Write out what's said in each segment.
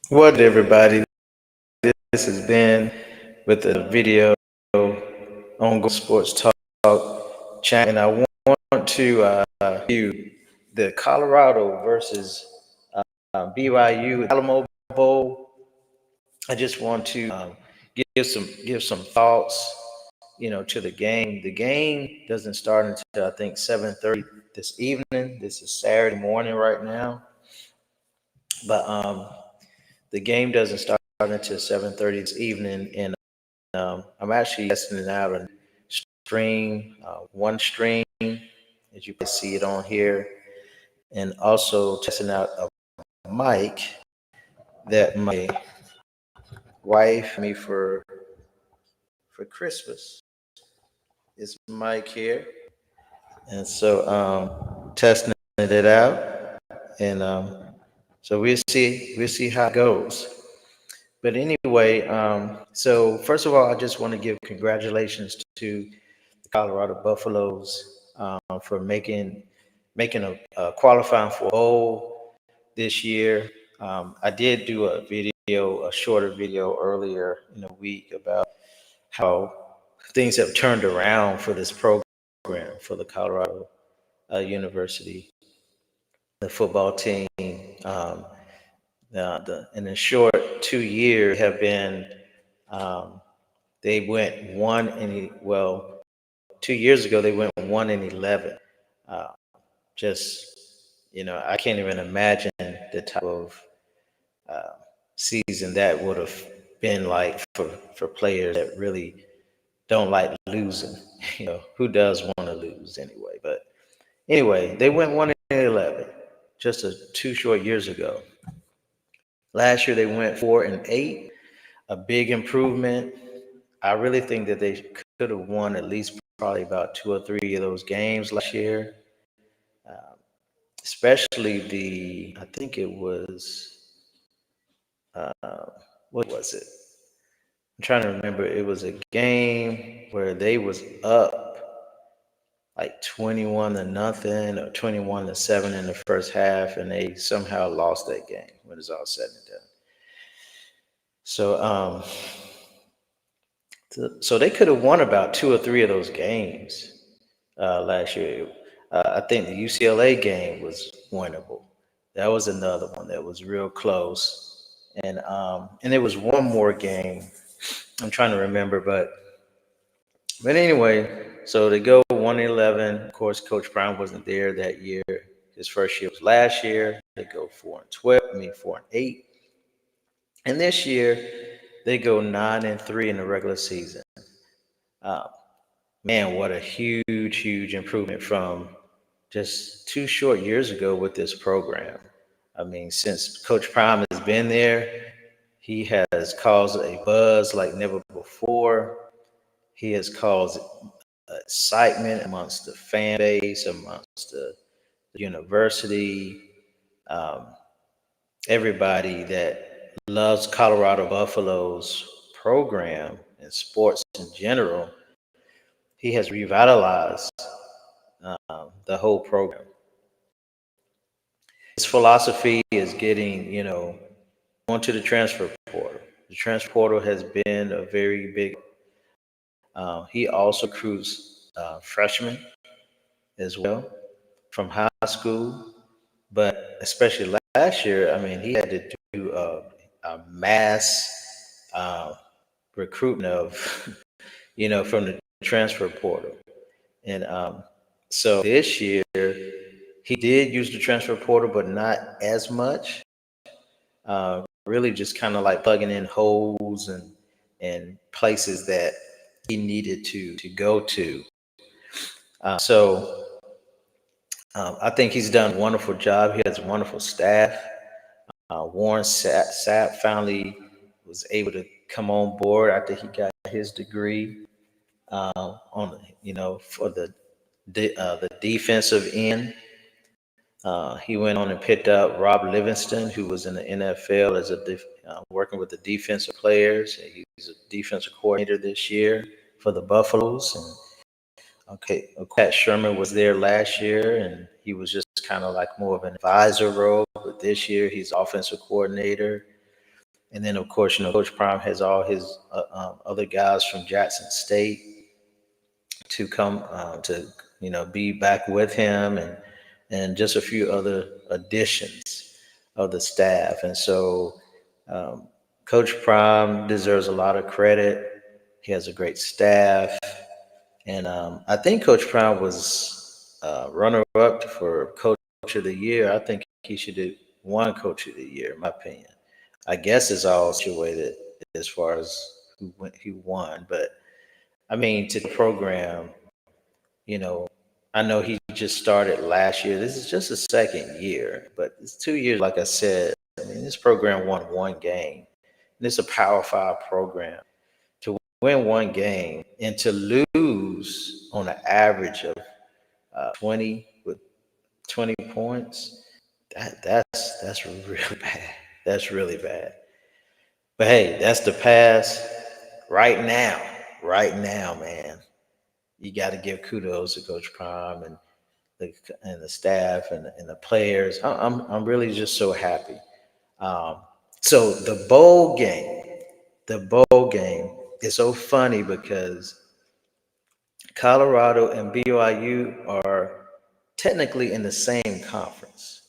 What everybody? This has been with the video on Sports Talk channel, and I want to view the Colorado versus BYU Alamo Bowl. I just want to give some thoughts, to the game. The game doesn't start until I think 7:30 this evening. This is Saturday morning right now, but the game doesn't start until 7:30 this evening, and I'm actually testing it out on stream, OneStream, as you can see it on here, and also testing out a mic that my wife me for Christmas. This mic here, and so testing it out, and so we'll see how it goes. But anyway, so first of all, I just want to give congratulations to the Colorado Buffaloes for making a qualifying for a bowl this year. I did do a shorter video earlier in the week about how things have turned around for this program for the Colorado University, the football team. Um, in the short 2 years have been they went 2 years ago they went 1-11. Uh, just I can't even imagine the type of uh, season that would have been like for players that really don't like losing. Who does want to lose anyway? But anyway, they went 1-11 just 2 short years ago. Last year they went 4-8, a big improvement. I really think that they could have won at least probably about two or three of those games last year. Um, Especially I think it was, what was it? I'm trying to remember. It was a game where they was up like 21-0 or 21-7 in the first half, and they somehow lost that game when it's all said and done. So, so they could have won about two or three of those games last year. I think the UCLA game was winnable. That was another one that was real close, and there was one more game. I'm trying to remember, but anyway, so they go 1-11. Of course, Coach Prime wasn't there that year. His first year was last year. They go 4-12. I mean 4-8, and this year they go 9-3 in the regular season. Uh, Man, what a huge, huge improvement from just 2 short years ago with this program. I mean, since Coach Prime has been there, he has caused a buzz like never before. He has caused excitement amongst the fan base, amongst the university, um, everybody that loves Colorado Buffaloes program and sports in general. He has revitalized the whole program. His philosophy is getting, onto the transfer portal. The transfer portal has been a very big. He also recruits freshmen as well from high school, but especially last year, I mean, he had to do a mass recruitment of, from the transfer portal. And so this year, he did use the transfer portal, but not as much. Really, just kind of like plugging in holes and places that he needed to go to. So I think he's done a wonderful job. He has a wonderful staff. Warren Sapp finally was able to come on board after he got his degree on for the defensive end. He went on and picked up Rob Livingston, who was in the NFL as working with the defensive players. He's a defensive coordinator this year for the Buffaloes. And Pat Sherman was there last year, and he was just kind of like more of an advisor role. But this year, he's offensive coordinator. And then, of course, Coach Prime has all his other guys from Jackson State to come to be back with him, and just a few other additions of the staff. And so um, Coach Prime deserves a lot of credit. He has a great staff, and I think Coach Prime was runner up for Coach of the Year. I think he should have won Coach of the Year, in my opinion. I guess it's all situated as far as who won, but I mean, to the program, you know, I know he just started last year. This is just a second year, but it's 2 years. Like I said, I mean, this program won one game. And it's a Power Five program. To win one game and to lose on an average of 20 with 20 points, that's really bad. That's really bad. But hey, that's the past. Right now, right now, man, you got to give kudos to Coach Prime and the staff and the players. I'm really just so happy. Um, so the bowl game is so funny because Colorado and BYU are technically in the same conference,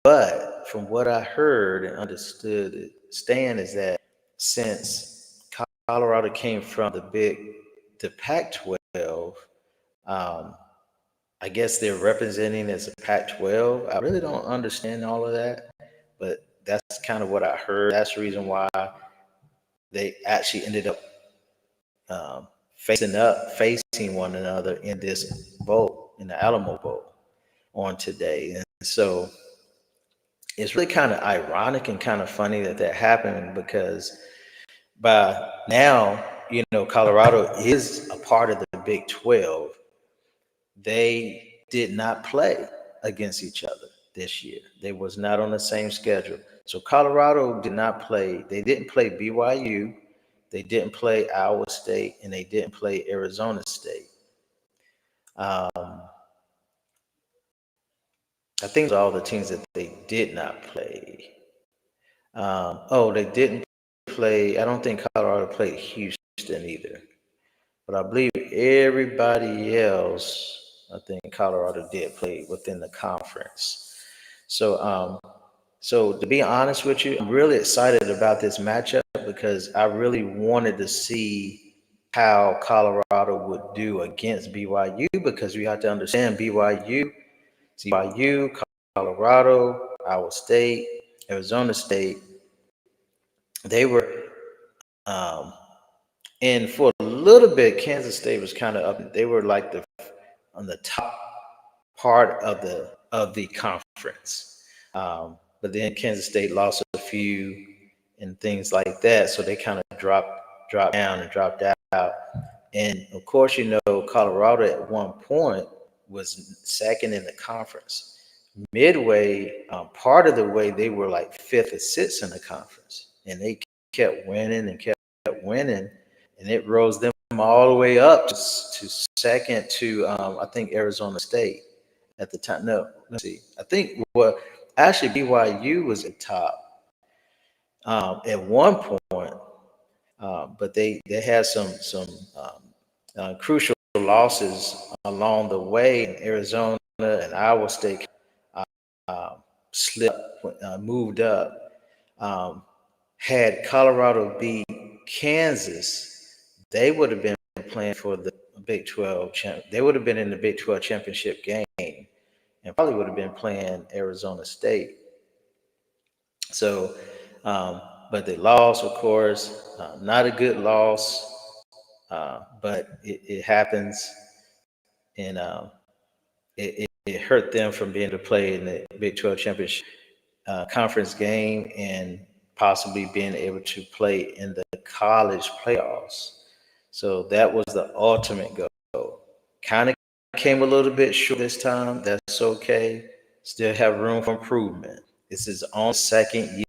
but from what I heard and understood, Stan, is that since Colorado came from the Pac-12, um, I guess they're representing as a Pac-12. I really don't understand all of that, but that's kind of what I heard. That's the reason why they actually ended up um, facing one another in this bowl, in the Alamo Bowl, on today. And so it's really kind of ironic and kind of funny that that happened, because by now, Colorado is a part of the Big 12. They did not play against each other this year. They was not on the same schedule. So Colorado did not play. They didn't play BYU. They didn't play Iowa State, and they didn't play Arizona State. Um, I think all the teams that they did not play. Oh, they didn't play. I don't think Colorado played Houston either. But I believe everybody else, I think Colorado did play within the conference. So, so to be honest with you, I'm really excited about this matchup because I really wanted to see how Colorado would do against BYU, because we have to understand BYU, Colorado, Iowa State, Arizona State, they were um, and for a little bit, Kansas State was kind of up. They were like on the top part of the conference. But then Kansas State lost a few and things like that, so they kind of dropped down and dropped out. And of course, Colorado at one point was second in the conference. Midway, part of the way, they were like fifth or sixth in the conference, and they kept winning and kept winning, and it rose them all the way up to second to I think Arizona State at the time. No, let's see. I think actually BYU was at top at one point, but they had some crucial losses along the way. In Arizona and Iowa State uh, slipped, moved up. Um, had Colorado beat Kansas, they would have been playing for the Big 12 they would have been in the Big 12 championship game, and probably would have been playing Arizona State. So, but they lost, of course. Not a good loss, but it happens, and it hurt them from being able to play in the Big 12 championship conference game, and possibly being able to play in the college playoffs. So that was the ultimate goal. Kind of came a little bit short this time. That's okay. Still have room for improvement. This is on second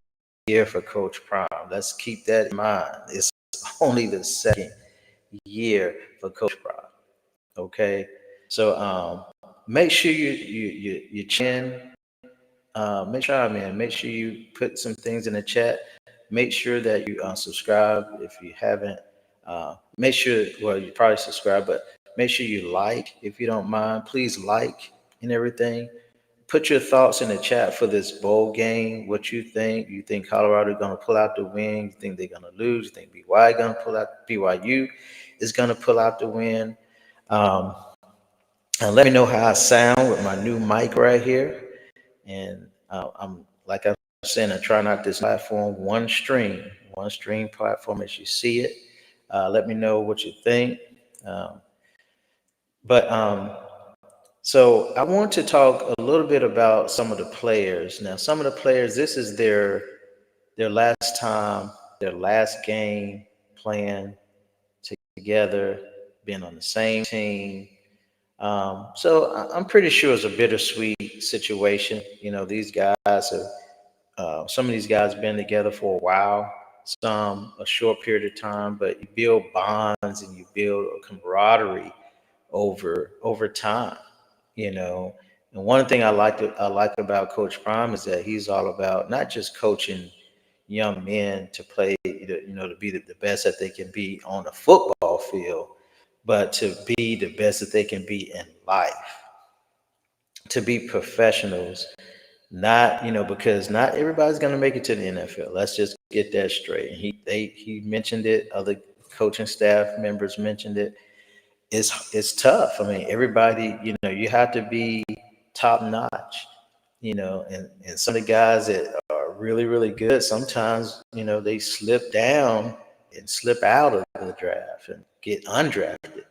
year for Coach Prime. Let's keep that in mind. It's only the second year for Coach Prime. Okay. So make sure you chin. Make sure you put some things in the chat. make sure that you subscribe if you haven't. Make sure, well, you probably subscribe, but make sure you like if you don't mind. Please like and everything. Put your thoughts in the chat for this bowl game. What you think? You think Colorado going to pull out the win? You think they're going to lose? You think BYU going to pull out? BYU is going to pull out the win. Um, and let me know how I sound with my new mic right here. And I'm like I'm saying, I try not this platform, OneStream platform as you see it. Let me know what you think. Um, but so I want to talk a little bit about some of the players. Now, some of the players, this is their last time, their last game playing together, being on the same team. So I'm pretty sure it's a bittersweet situation. You know, these guys have, some of these guys been together for a while, some a short period of time, but you build bonds and you build a camaraderie over time, you know. And one thing I like about Coach Prime is that he's all about not just coaching young men to play, to be the best that they can be on the football field, but to be the best that they can be in life, to be professionals. Not, because not everybody's going to make it to the NFL. Let's just get that straight. And he mentioned it. Other coaching staff members mentioned it. It's tough. I mean, everybody, you have to be top notch. And some of the guys that are really, really good, sometimes, they slip down and slip out of the draft and get undrafted.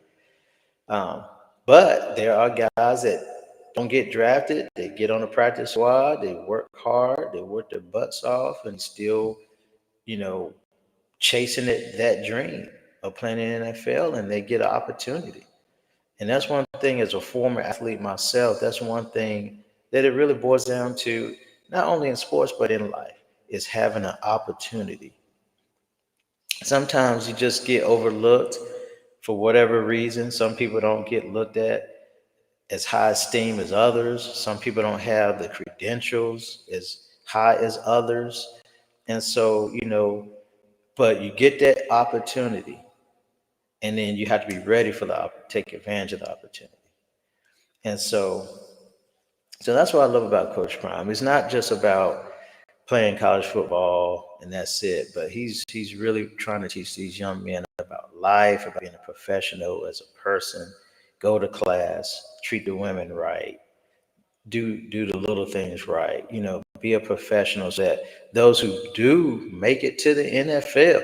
Um, but there are guys that don't get drafted. They get on the practice squad. They work hard. They work their butts off, and still, you know, chasing that dream of playing in the NFL, and they get an opportunity. And that's one thing as a former athlete myself. That's one thing that it really boils down to, not only in sports but in life, is having an opportunity. Sometimes you just get overlooked for whatever reason. Some people don't get looked at as high esteem as others. Some people don't have the credentials as high as others. And so, but you get that opportunity, and then you have to be ready for take advantage of the opportunity. And so that's what I love about Coach Prime. It's not just about playing college football and that's it, but he's really trying to teach these young men about life, about being a professional as a person, go to class, treat the women right, do the little things right, be a professional so that those who do make it to the NFL,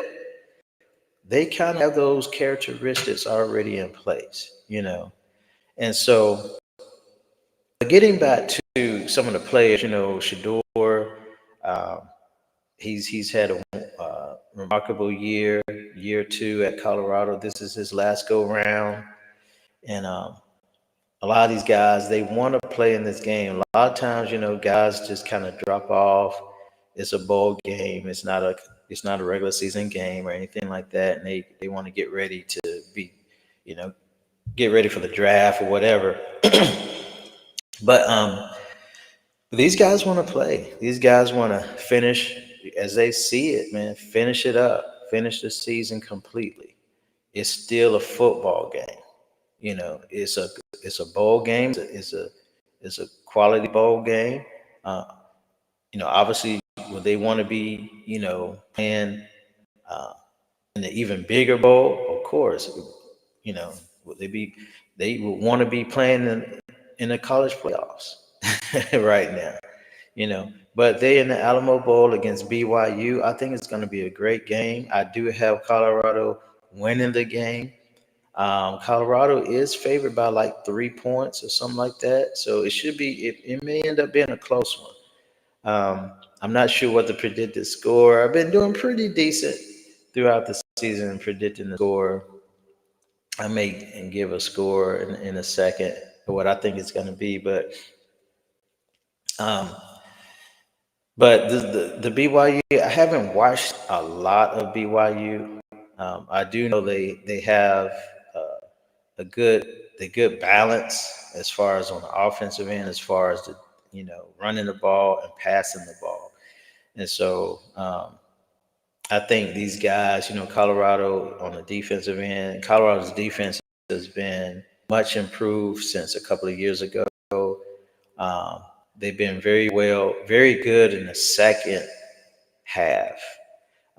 they kind of have those characteristics already in place. And so getting back to some of the players, Shedeur, um, he's had a remarkable year two at Colorado. This is his last go round. And a lot of these guys, they want to play in this game. A lot of times, guys just kind of drop off. It's a bowl game. It's not a regular season game or anything like that. And they want to get ready to be, you know, get ready for the draft or whatever. But these guys want to play. These guys want to finish as they see it, man. Finish it up. Finish the season completely. It's still a football game. It's a bowl game. It's a quality bowl game. Uh, obviously, would they want to be, playing uh, in the even bigger bowl? Of course, you know, would they be? They would want to be playing in the college playoffs right now. But they in the Alamo Bowl against BYU. I think it's going to be a great game. I do have Colorado winning the game. Colorado is favored by like 3 points or something like that. So it should be, it may end up being a close one. I'm not sure what the predicted score. I've been doing pretty decent throughout the season in predicting the score. I may and give a score in a second for what I think it's going to be, um, but the BYU, I haven't watched a lot of BYU. I do know they have uh, a good balance as far as on the offensive end, as far as running the ball and passing the ball. And so I think these guys, Colorado on the defensive end, Colorado's defense has been much improved since a couple of years ago. Um, they've been very good in the second half.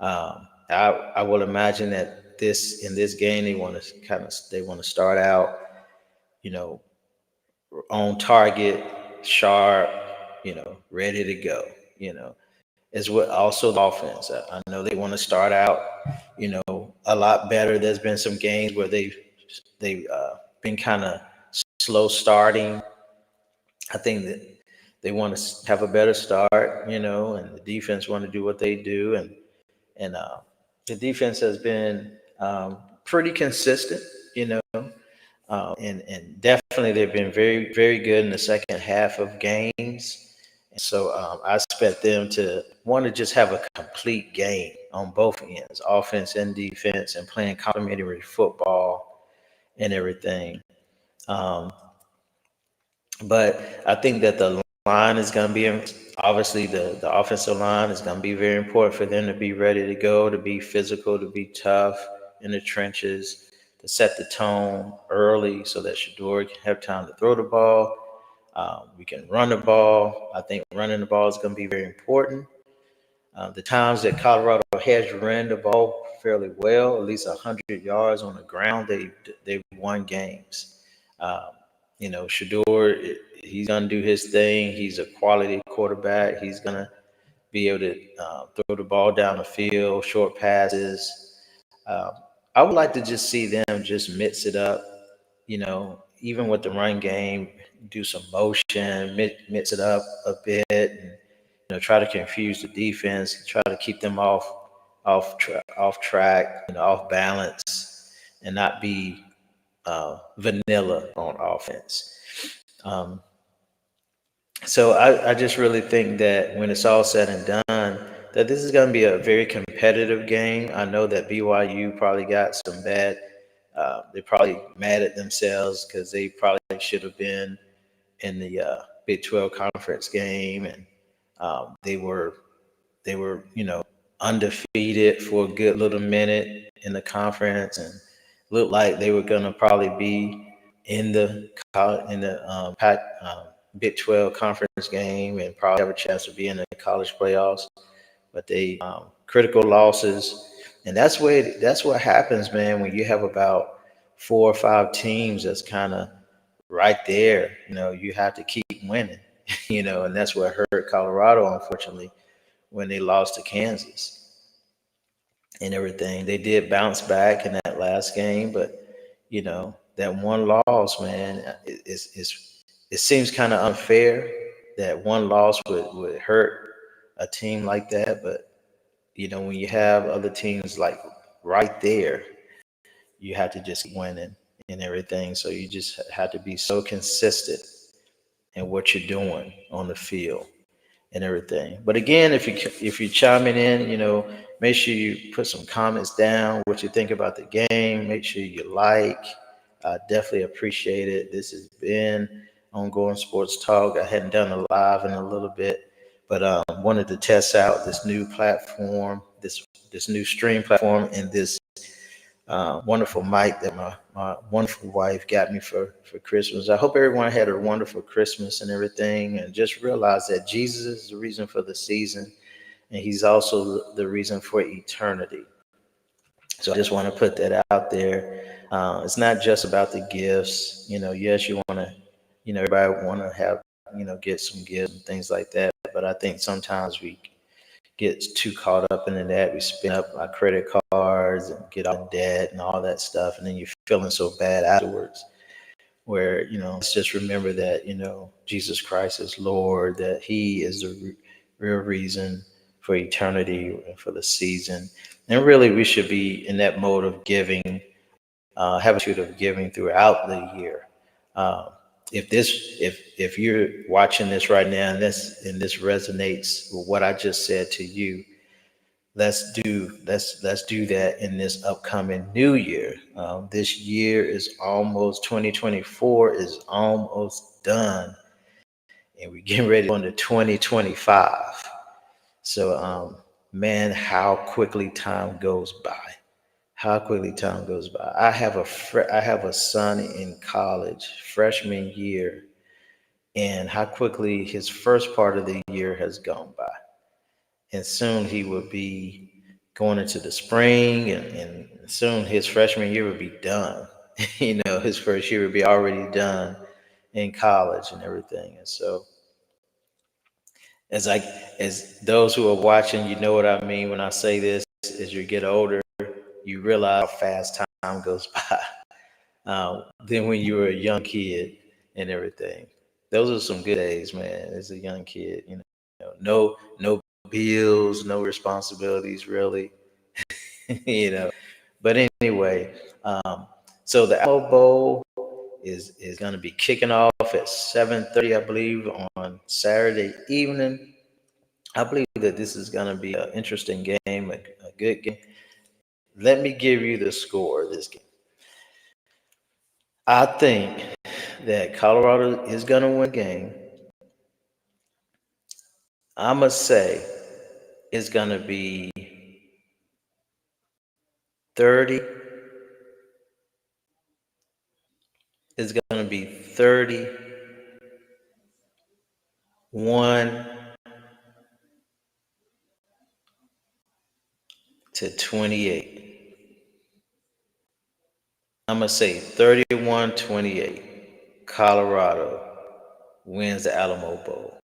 I will imagine that in this game they want to start out, you know, on target, sharp, ready to go. You know, as well also the offense. I know they want to start out, a lot better. There's been some games where they've been kind of slow starting. I think that they want to have a better start, and the defense want to do what they do, and the defense has been pretty consistent, you know, and definitely they've been very very good in the second half of games. And so I expect them to want to just have a complete game on both ends, offense and defense, and playing complementary football and everything. Um, but I think that the line is going to be, obviously, the offensive line is going to be very important for them to be ready to go, to be physical, to be tough in the trenches, to set the tone early so that Shedeur can have time to throw the ball. We can run the ball. I think running the ball is going to be very important. The times that Colorado has run the ball fairly well, at least 100 yards on the ground, they've won games. Um, Shador, he's gonna do his thing. He's a quality quarterback. He's gonna be able to throw the ball down the field, short passes. Um, I would like to just see them just mix it up. Even with the run game, do some motion, mix it up a bit, and try to confuse the defense, try to keep them off track, off balance, and not be vanilla on offense. Um, so I just really think that when it's all said and done, that this is going to be a very competitive game. I know that BYU probably got some bad. They're probably mad at themselves because they probably should have been in the Big 12 conference game, and they were undefeated for a good little minute in the conference, and looked like they were gonna probably be in the Pac, Big 12 conference game and probably have a chance to be in the college playoffs. But they critical losses, and that's what happens, man, when you have about 4 or 5 teams that's kind of right there. You have to keep winning. And that's what hurt Colorado, unfortunately, when they lost to Kansas and everything. They did bounce back in that last game, but that one loss, man, it seems kind of unfair that one loss would hurt a team like that. But when you have other teams like right there, you have to just keep winning and everything. So you just have to be so consistent in what you're doing on the field and everything. But again, if you're chiming in, make sure you put some comments down, what you think about the game. Make sure you like. I definitely appreciate it. This has been Ongoing Sports Talk. I hadn't done a live in a little bit, but wanted to test out this new platform, this new stream platform, and this wonderful mic that my wonderful wife got me for Christmas. I hope everyone had a wonderful Christmas and everything, and just realize that Jesus is the reason for the season, and he's also the reason for eternity. So I just want to put that out there. It's not just about the gifts. Yes, you want to, everybody want to have, get some gifts and things like that. But I think sometimes we get too caught up in that. We spend up our credit cards and get all in debt and all that stuff. And then you're feeling so bad afterwards, where, let's just remember that, Jesus Christ is Lord, that he is the real reason for eternity and for the season. And really, we should be in that mode of giving, have a attitude of giving throughout the year. If you're watching this right now and this resonates with what I just said to you, let's do that in this upcoming new year. This year is almost 2024 is almost done, and we're getting ready to go into 2025. So man, how quickly time goes by. How quickly time goes by. I have a son in college, freshman year, and how quickly his first part of the year has gone by. And soon he will be going into the spring, and soon his freshman year will be done. His first year will be already done in college and everything. And so, as I as those who are watching, you know what I mean when I say this. As you get older, you realize how fast time goes by. Than when you were a young kid and everything. Those are some good days, man. As a young kid, no bills, no responsibilities, really. you know. But anyway, so the Alamo Bowl is going to be kicking off at 7:30, I believe, on Saturday evening. I believe that this is going to be an interesting game, a good game. Let me give you the score of this game. I think that Colorado is going to win the game. I must say it's going to be 30. It's going to be 31-28. I'm going to say 31-28. Colorado wins the Alamo Bowl.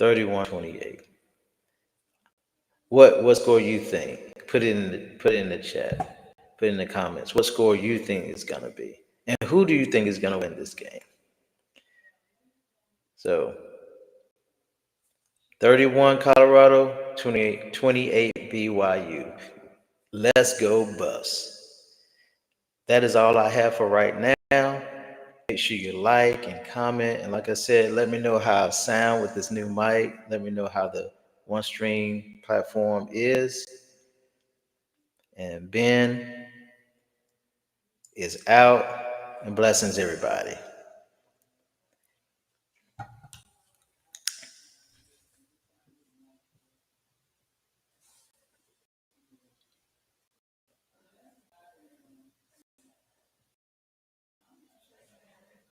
31-28. What score you think? Put it in the chat. Put it in the comments. What score you think is going to be? And who do you think is going to win this game? So 31 Colorado, 28 BYU. Let's go bus. That is all I have for right now. Make sure you like and comment. And like I said, let me know how I sound with this new mic. Let me know how the OneStream platform is. And Ben is out. And blessings, everybody.